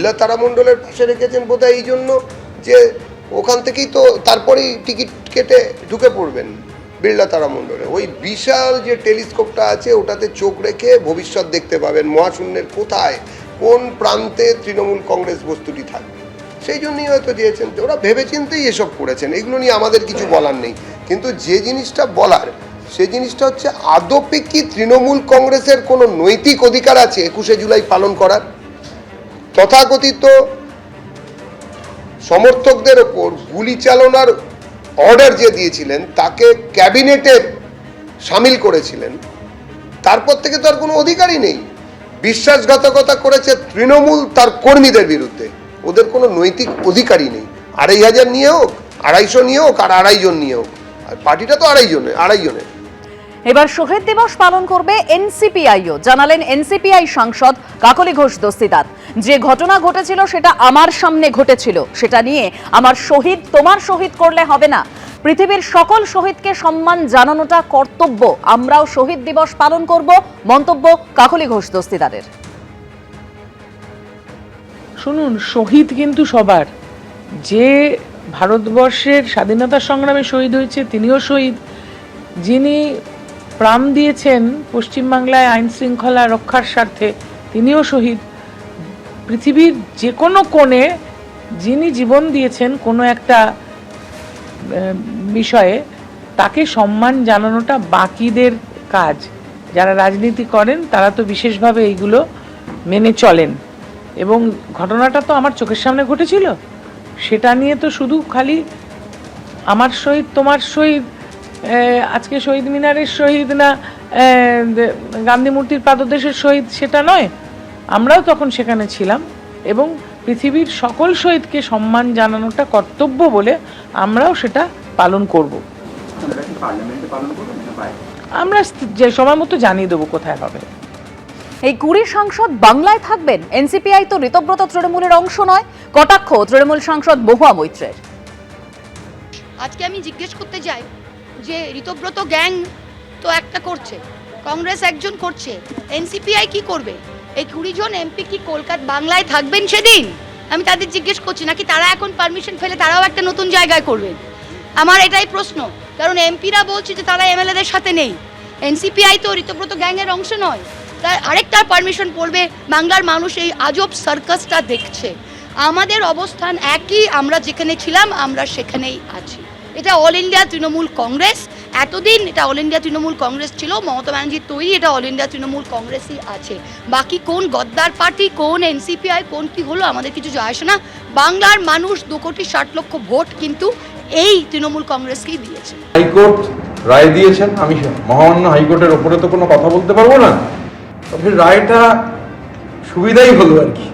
বিড়লা তারামণ্ডলের পাশে রেখেছেন বোধহয় এই জন্য যে ওখান থেকেই তো তারপরেই টিকিট কেটে ঢুকে পড়বেন বিড়লা তারামণ্ডলে। ওই বিশাল যে টেলিস্কোপটা আছে ওটাতে চোখ রেখে ভবিষ্যৎ দেখতে পাবেন, মহাশূন্যের কোথায় কোন প্রান্তে তৃণমূল কংগ্রেস বস্তুটি থাকবে। সেই জন্যই হয়তো দিয়েছেন, ওরা ভেবেচিন্তেই এসব করেছেন, এগুলো নিয়ে আমাদের কিছু বলার নেই। কিন্তু যে জিনিসটা বলার সেই জিনিসটা হচ্ছে আদপে কি তৃণমূল কংগ্রেসের কোনো নৈতিক অধিকার আছে 21শে জুলাই পালন করার? তথাকথিত সমর্থকদের ওপর গুলি চালানোর অর্ডার যে দিয়েছিলেন তাকে ক্যাবিনেটে সামিল করেছিলেন, তারপর থেকে তো আর কোনো অধিকারই নেই। বিশ্বাসঘাতকতা করেছে তৃণমূল তার কর্মীদের বিরুদ্ধে, ওদের কোনো নৈতিক অধিকারই নেই। 2500 নিয়ে হোক, 250 নিয়ে হোক, আর 2.5 জন নিয়ে হোক, আর পার্টিটা তো 2.5 জনের। এবার শহীদ দিবস পালন করবে এনসিপিআইও, জানালেন এনসিপিআই সাংসদ কাকলি ঘোষ দস্তিদার। যে ঘটনা ঘটেছিল সেটা আমার সামনে ঘটেছিল, সেটা নিয়ে আমার শহীদ তোমার শহীদ করলে হবে না, পৃথিবীর সকল শহীদকে সম্মান জানানোটা কর্তব্য, আমরাও শহীদ দিবস পালন করব, মন্তব্য কাকলি ঘোষ দস্তিদারের। শুনুন, শহীদ কিন্তু সবার, যে ভারতবর্ষের স্বাধীনতা সংগ্রামে শহীদ হয়েছে তিনিও শহীদ, যিনি প্রাণ দিয়েছেন পশ্চিমবাংলায় আইন শৃঙ্খলা রক্ষার স্বার্থে তিনিও শহীদ। পৃথিবীর যে কোনো কোণে যিনি জীবন দিয়েছেন কোনো একটা বিষয়ে, তাকে সম্মান জানানোটা বাকিদের কাজ। যারা রাজনীতি করেন তারা তো বিশেষভাবে এইগুলো মেনে চলেন, এবং ঘটনাটা তো আমার চোখের সামনে ঘটেছিল, সেটা নিয়ে তো শুধু খালি আমার শহীদ তোমার শহীদ, আজকে শহীদ মিনারের শহীদ না গান্ধী মূর্তির পাদদেশের শহীদ সেটা নয়, আমরাও তখন সেখানে ছিলাম, এবং পৃথিবীর সকল শহীদকে সম্মান জানানোটা কর্তব্য বলে আমরাও সেটা পালন করব। আমরা যে সময় মতো জানিয়ে দেবো কোথায় হবে। এই 20 সাংসদ বাংলায় থাকবেন, এনসিপিআই তো ঋতব্রত তৃণমূলের অংশ নয়, কটাক্ষ তৃণমূল সাংসদ মহুয়া মৈত্রের। আজকে আমি জিজ্ঞেস করতে চাই যে ঋতব্রত গ্যাং তো একটা করছে, কংগ্রেস একজন করছে, এনসিপিআই কি করবে? এই 20 জন এমপি কি কলকাতা বাংলায় থাকবেন সেদিন? আমি তাদের জিজ্ঞেস করছি, নাকি তারা এখন পারমিশন ফেলে তারাও একটা নতুন জায়গায় করবেন? আমার এটাই প্রশ্ন, কারণ এমপিরা বলছে যে তারা এমএলএদের সাথে নেই, এনসিপিআই তো ঋতব্রত গ্যাংয়ের অংশ নয়, তাই আরেকটা পারমিশন পড়বে। বাংলার মানুষ এই আজব সার্কাসটা দেখছে, আমাদের অবস্থান একই, আমরা যেখানে ছিলাম আমরা সেখানেই আছি। এটা অল ইন্ডিয়া তৃণমূল কংগ্রেস, এতদিন এটা অল ইন্ডিয়া তৃণমূল কংগ্রেস ছিল, মমতা ব্যানার্জির তৈরি এটা অল ইন্ডিয়া তৃণমূল কংগ্রেসই আছে। বাকি কোন গদ্দার পার্টি, কোন এনসিপিআই, কোন কি হলো আমাদের কিছু যায় আসে না। বাংলার মানুষ 2,60,00,000 ভোট কিন্তু এই তৃণমূল কংগ্রেসকেই দিয়েছে। হাইকোর্ট রায় দিয়েছেন, আমি মহামান্য হাইকোর্টের ওপরে তো কোনো কথা বলতে পারবো না, তবে রায়টা সুবিধাই হলো আর কি,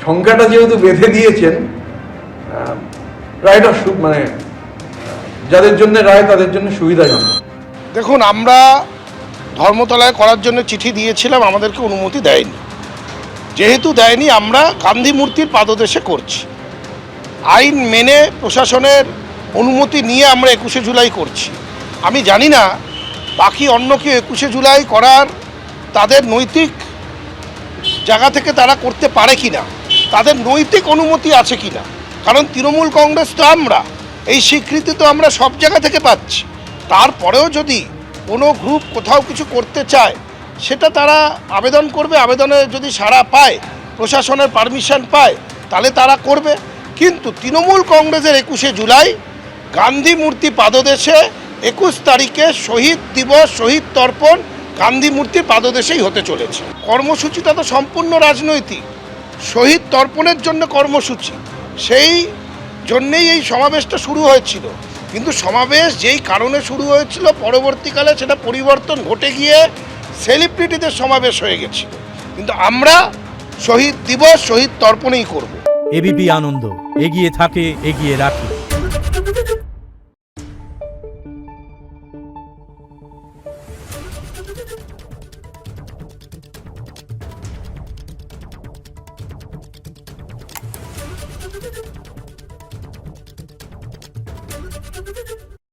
সংখ্যাটা যেহেতু বেঁধে দিয়েছেন, রায়টা মানে যাদের জন্য রায় তাদের জন্য সুবিধাজনক। দেখুন, আমরা ধর্মতলায় করার জন্য চিঠি দিয়েছিলাম, আমাদেরকে অনুমতি দেয়নি, যেহেতু দেয়নি আমরা গান্ধী মূর্তির পাদদেশে করছি। আইন মেনে প্রশাসনের অনুমতি নিয়ে আমরা 21শে জুলাই করছি। আমি জানি না বাকি অন্য কেউ 21শে জুলাই করার তাদের নৈতিক জায়গা থেকে তারা করতে পারে কি না, তাদের নৈতিক অনুমতি আছে কি না, কারণ তৃণমূল কংগ্রেস তো আমরা, এই স্বীকৃতি তো আমরা সব জায়গা থেকে পাচ্ছি। তারপরেও যদি কোনো গ্রুপ কোথাও কিছু করতে চায় সেটা তারা আবেদন করবে, আবেদনে যদি সাড়া পায়, প্রশাসনের পারমিশন পায়, তাহলে তারা করবে। কিন্তু তৃণমূল কংগ্রেসের 21শে জুলাই গান্ধী মূর্তি পাদদেশে 21 তারিখে শহীদ দিবস, শহীদ তর্পণ গান্ধী মূর্তির পাদদেশেই হতে চলেছে। কর্মসূচিটা তো সম্পূর্ণ রাজনৈতিক, শহীদ তর্পণের জন্য কর্মসূচি, সেই জন্যেই এই সমাবেশটা শুরু হয়েছিল। কিন্তু সমাবেশ যেই কারণে শুরু হয়েছিল, পরবর্তীকালে সেটা পরিবর্তন ঘটে গিয়ে সেলিব্রিটিদের সমাবেশ হয়ে গেছিল। কিন্তু আমরা শহীদ দিবস, শহীদ তর্পণেই করব। এবিপি আনন্দ, এগিয়ে থাকে, এগিয়ে রাখে।